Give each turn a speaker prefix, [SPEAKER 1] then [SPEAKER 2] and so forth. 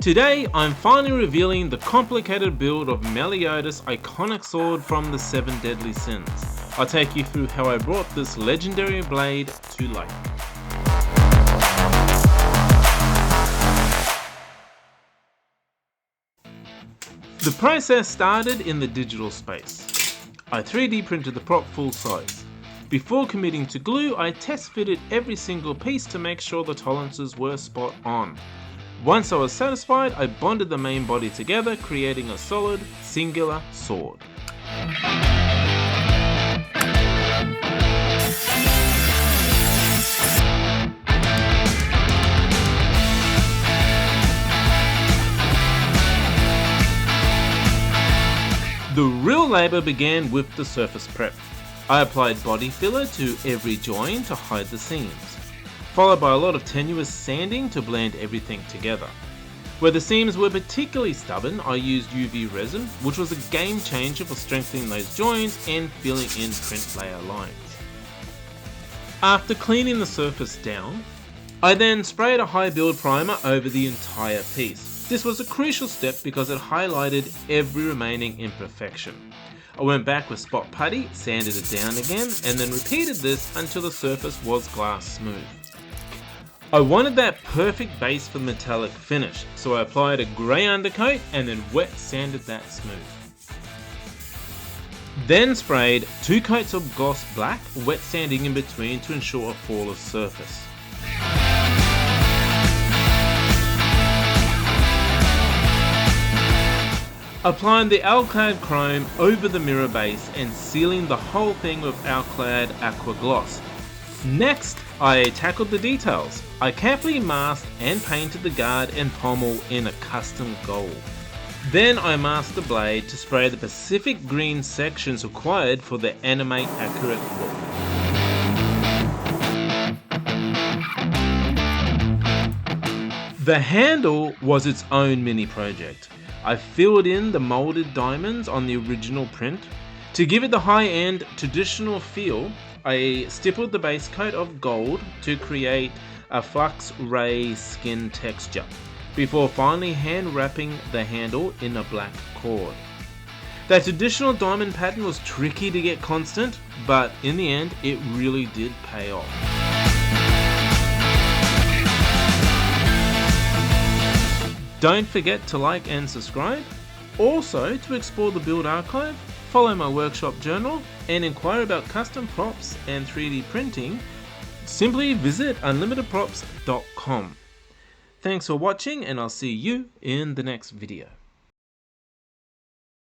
[SPEAKER 1] Today, I'm finally revealing the complicated build of Meliodas' iconic sword from the 7 Deadly Sins. I'll take you through how I brought this legendary blade to life. The process started in the digital space. I 3D printed the prop full size. Before committing to glue, I test fitted every single piece to make sure the tolerances were spot on. Once I was satisfied, I bonded the main body together, creating a solid, singular sword. The real labour began with the surface prep. I applied body filler to every join to hide the seams, followed by a lot of tenuous sanding to blend everything together. Where the seams were particularly stubborn, I used UV resin, which was a game changer for strengthening those joins and filling in print layer lines. After cleaning the surface down, I then sprayed a high build primer over the entire piece. This was a crucial step because it highlighted every remaining imperfection. I went back with spot putty, sanded it down again, and then repeated this until the surface was glass smooth. I wanted that perfect base for the metallic finish, so I applied a grey undercoat and then wet sanded that smooth. Then sprayed 2 coats of gloss black, wet sanding in between to ensure a flawless surface. Applying the Alclad chrome over the mirror base and sealing the whole thing with Alclad aqua gloss. Next, I tackled the details. I carefully masked and painted the guard and pommel in a custom gold. Then I masked the blade to spray the Pacific green sections required for the anime accurate look. The handle was its own mini project. I filled in the molded diamonds on the original print. To give it the high-end traditional feel, I stippled the base coat of gold to create a flux ray skin texture, before finally hand wrapping the handle in a black cord. That traditional diamond pattern was tricky to get constant, but in the end it really did pay off. Don't forget to like and subscribe. Also, to explore the build archive, follow my workshop journal, and inquire about custom props and 3D printing, simply visit unlimitedprops.com. Thanks for watching, and I'll see you in the next video.